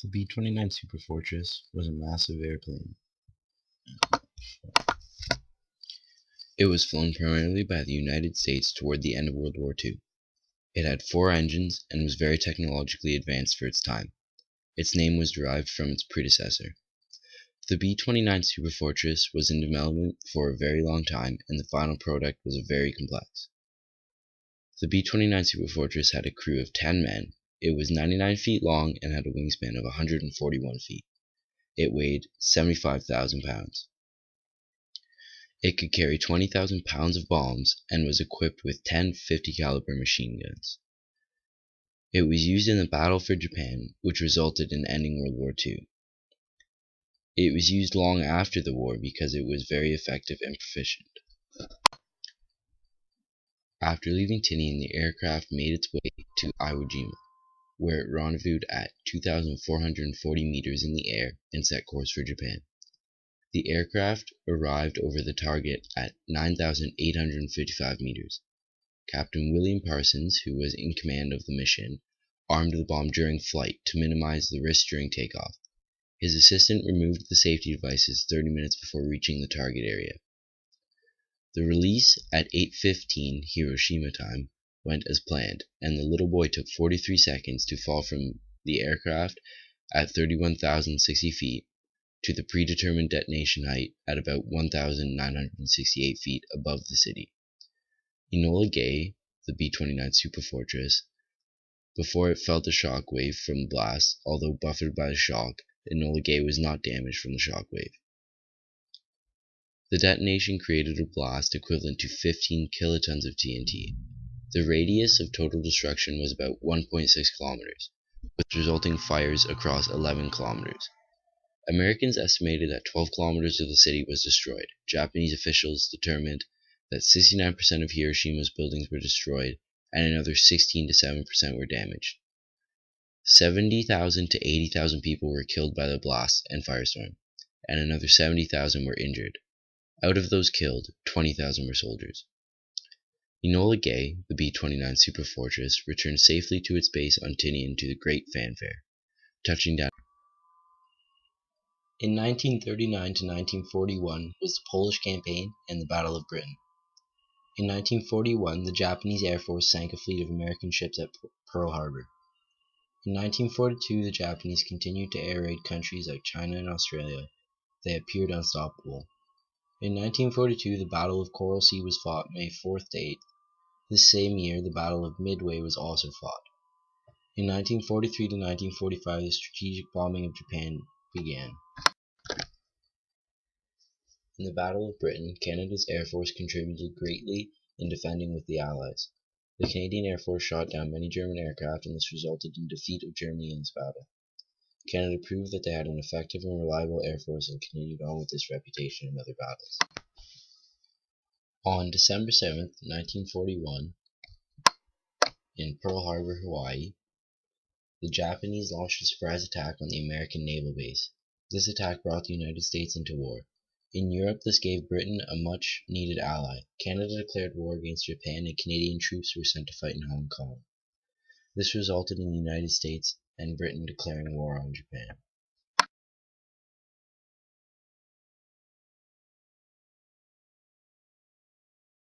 The B-29 Superfortress was a massive airplane. It was flown primarily by the United States toward the end of World War II. It had 4 engines and was very technologically advanced for its time. Its name was derived from its predecessor. The B-29 Superfortress was in development for a very long time, and the final product was very complex. The B-29 Superfortress had a crew of 10 men. It was 99 feet long and had a wingspan of 141 feet. It weighed 75,000 pounds. It could carry 20,000 pounds of bombs and was equipped with 10 50 caliber machine guns. It was used in the Battle for Japan, which resulted in ending World War II. It was used long after the war because it was very effective and proficient. After leaving Tinian, the aircraft made its way to Iwo Jima, where it rendezvoused at 2,440 meters in the air and set course for Japan. The aircraft arrived over the target at 9,855 meters. Captain William Parsons, who was in command of the mission, armed the bomb during flight to minimize the risk during takeoff. His assistant removed the safety devices 30 minutes before reaching the target area. The release at 8:15 Hiroshima time went as planned, and the little boy took 43 seconds to fall from the aircraft at 31,060 feet to the predetermined detonation height at about 1,968 feet above the city. Enola Gay, the B-29 Superfortress, before it felt the shock wave from the blast, although buffeted by the shock, Enola Gay was not damaged from the shock wave. The detonation created a blast equivalent to 15 kilotons of TNT. The radius of total destruction was about 1.6 kilometers, with resulting fires across 11 kilometers. Americans estimated that 12 kilometers of the city was destroyed. Japanese officials determined that 69% of Hiroshima's buildings were destroyed and another 16 to 7% were damaged. 70,000 to 80,000 people were killed by the blast and firestorm, and another 70,000 were injured. Out of those killed, 20,000 were soldiers. Enola Gay, the B-29 Superfortress, returned safely to its base on Tinian to the great fanfare, touching down. In 1939 to 1941 was the Polish Campaign and the Battle of Britain. In 1941, the Japanese Air Force sank a fleet of American ships at Pearl Harbor. In 1942, the Japanese continued to air raid countries like China and Australia. They appeared unstoppable. In 1942, the Battle of Coral Sea was fought May 4th to 8th. This same year, the Battle of Midway was also fought. In 1943 to 1945, the strategic bombing of Japan began. In the Battle of Britain, Canada's Air Force contributed greatly in defending with the Allies. The Canadian Air Force shot down many German aircraft, and this resulted in defeat of Germany in this battle. Canada proved that they had an effective and reliable Air Force and continued on with this reputation in other battles. On December 7th, 1941, in Pearl Harbor, Hawaii, the Japanese launched a surprise attack on the American naval base. This attack brought the United States into war. In Europe, this gave Britain a much-needed ally. Canada declared war against Japan, and Canadian troops were sent to fight in Hong Kong. This resulted in the United States and Britain declaring war on Japan.